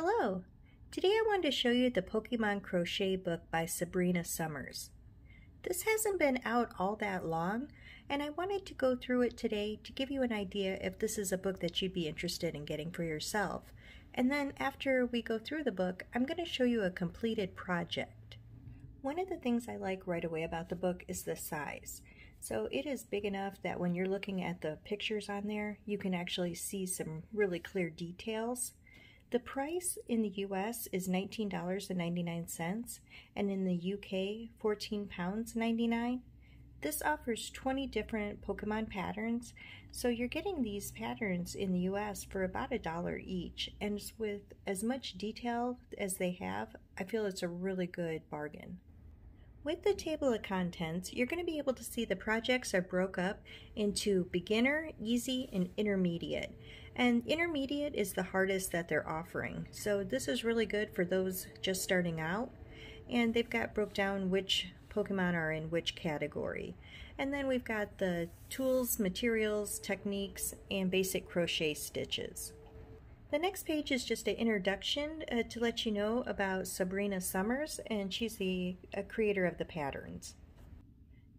Hello! Today I wanted to show you the Pokémon Crochet Book by Sabrina Somers. This hasn't been out all that long, and I wanted to go through it today to give you an idea if this is a book that you'd be interested in getting for yourself. And then after we go through the book, I'm going to show you a completed project. One of the things I like right away about the book is the size. So it is big enough that when you're looking at the pictures on there, you can actually see some really clear details. The price in the US is $19.99 and in the UK £14.99. This offers 20 different Pokemon patterns, so you're getting these patterns in the US for about $1 each, and with as much detail as they have, I feel it's a really good bargain. With the table of contents, you're going to be able to see the projects are broke up into beginner, easy, and intermediate. And intermediate is the hardest that they're offering. So this is really good for those just starting out. And they've got broke down which Pokemon are in which category. And then we've got the tools, materials, techniques, and basic crochet stitches. The next page is just an introduction to let you know about Sabrina Somers, and she's the creator of the patterns.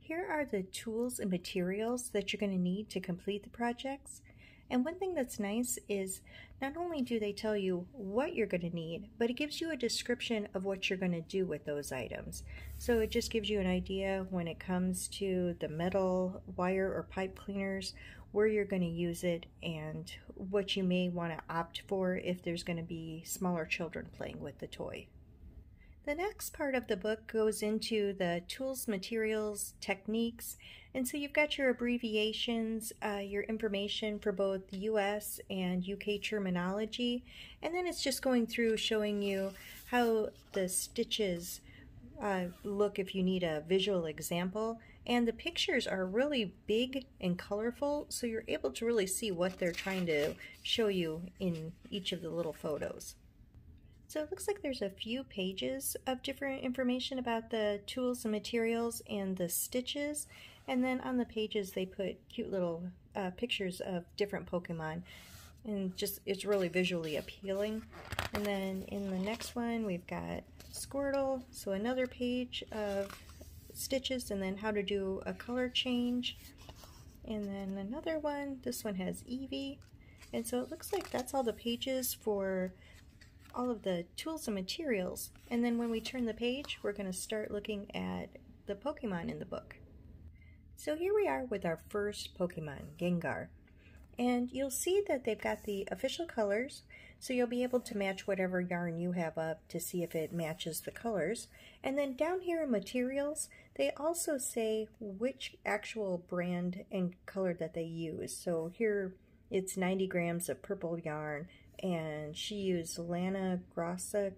Here are the tools and materials that you're going to need to complete the projects. And one thing that's nice is not only do they tell you what you're going to need, but it gives you a description of what you're going to do with those items. So it just gives you an idea when it comes to the metal, wire, or pipe cleaners, where you're going to use it and what you may want to opt for if there's going to be smaller children playing with the toy. The next part of the book goes into the tools, materials, techniques, and so you've got your abbreviations, your information for both US and UK terminology, and then it's just going through showing you how the stitches look if you need a visual example. And the pictures are really big and colorful, so you're able to really see what they're trying to show you in each of the little photos. So it looks like there's a few pages of different information about the tools and materials and the stitches, and then on the pages they put cute little pictures of different Pokemon, and just it's really visually appealing. And then in the next one we've got Squirtle, so another page of stitches and then how to do a color change. And then another one, this one has Eevee, and so it looks like that's all the pages for all of the tools and materials. And then when we turn the page, we're going to start looking at the Pokemon in the book. So here we are with our first Pokemon, Gengar. And you'll see that they've got the official colors, so you'll be able to match whatever yarn you have up to see if it matches the colors. And then down here in materials, they also say which actual brand and color that they use. So here it's 90 grams of purple yarn, and she used Lana Grossa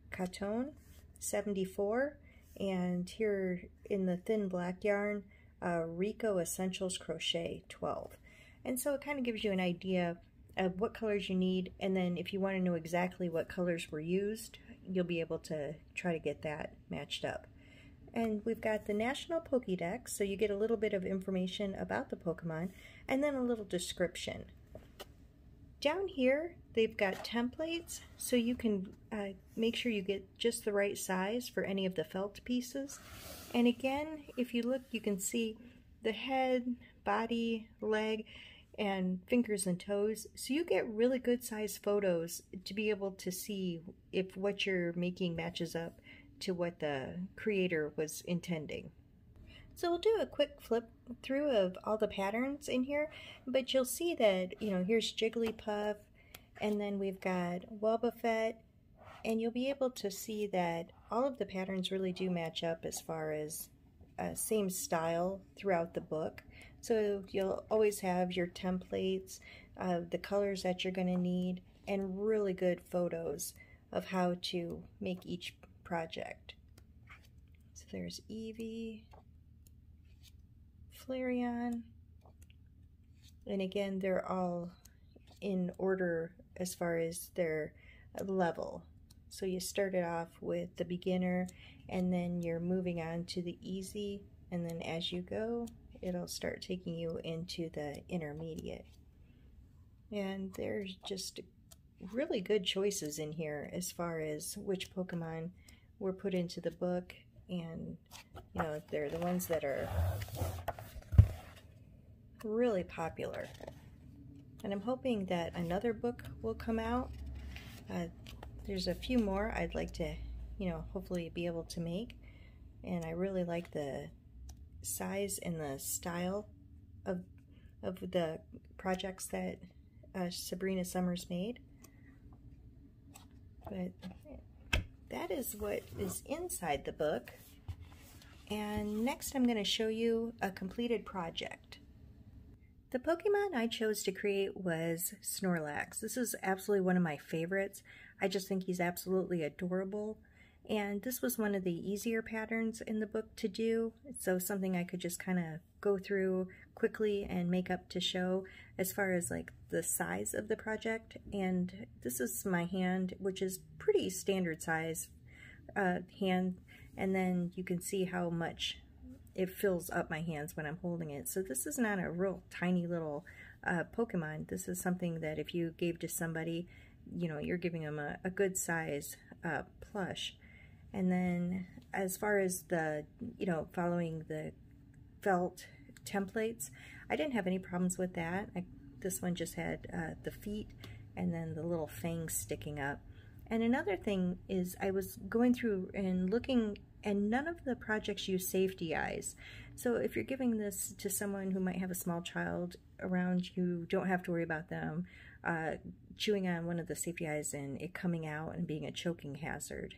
Coton 74, and here in the thin black yarn, Rico Essentials Crochet 12. And so it kind of gives you an idea of what colors you need, and then if you want to know exactly what colors were used, you'll be able to try to get that matched up. And we've got the National Pokedex, so you get a little bit of information about the Pokemon, and then a little description. Down here, they've got templates, so you can make sure you get just the right size for any of the felt pieces. And again, if you look, you can see the head, body, leg, and fingers and toes, so you get really good size photos to be able to see if what you're making matches up to what the creator was intending. So we'll do a quick flip through of all the patterns in here, but you'll see that, here's Jigglypuff, and then we've got Wobbuffet, and you'll be able to see that all of the patterns really do match up as far as same style throughout the book. So you'll always have your templates, the colors that you're going to need, and really good photos of how to make each project. So there's Eevee, Flareon, and again they're all in order as far as their level. So you started off with the beginner, and then you're moving on to the easy, and then as you go it'll start taking you into the intermediate. And there's just really good choices in here as far as which Pokemon were put into the book, and you know, they're the ones that are really popular. And I'm hoping that another book will come out. There's a few more I'd like to, you know, hopefully be able to make. And I really like the size and the style of the projects that Sabrina Somers made. But that is what is inside the book. And next I'm going to show you a completed project. The Pokemon I chose to create was Snorlax. This is absolutely one of my favorites. I just think he's absolutely adorable. And this was one of the easier patterns in the book to do. So something I could just kind of go through quickly and make up to show as far as like the size of the project. And this is my hand, which is pretty standard size hand. And then you can see how much it fills up my hands when I'm holding it. So this is not a real tiny little Pokemon. This is something that if you gave to somebody, you know, you're giving them a good size plush. And then as far as the, you know, following the felt templates, I didn't have any problems with that. This one just had the feet and then the little fangs sticking up. And another thing is I was going through and looking, and none of the projects use safety eyes. So if you're giving this to someone who might have a small child around, you don't have to worry about them chewing on one of the safety eyes and it coming out and being a choking hazard.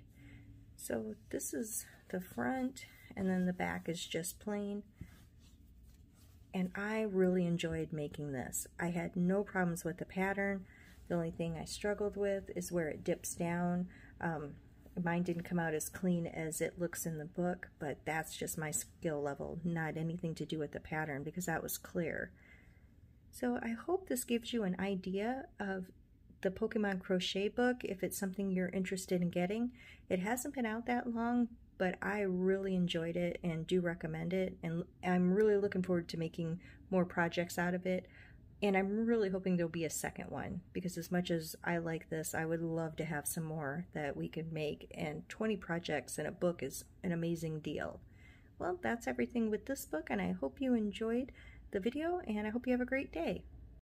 So this is the front, and then the back is just plain. And I really enjoyed making this. I had no problems with the pattern. The only thing I struggled with is where it dips down. Mine didn't come out as clean as it looks in the book, but that's just my skill level, not anything to do with the pattern, because that was clear. So I hope this gives you an idea of the Pokemon Crochet Book, if it's something you're interested in getting. It hasn't been out that long, but I really enjoyed it and do recommend it, and I'm really looking forward to making more projects out of it. And I'm really hoping there'll be a second one, because as much as I like this, I would love to have some more that we could make, and 20 projects in a book is an amazing deal. Well, that's everything with this book, and I hope you enjoyed the video, and I hope you have a great day.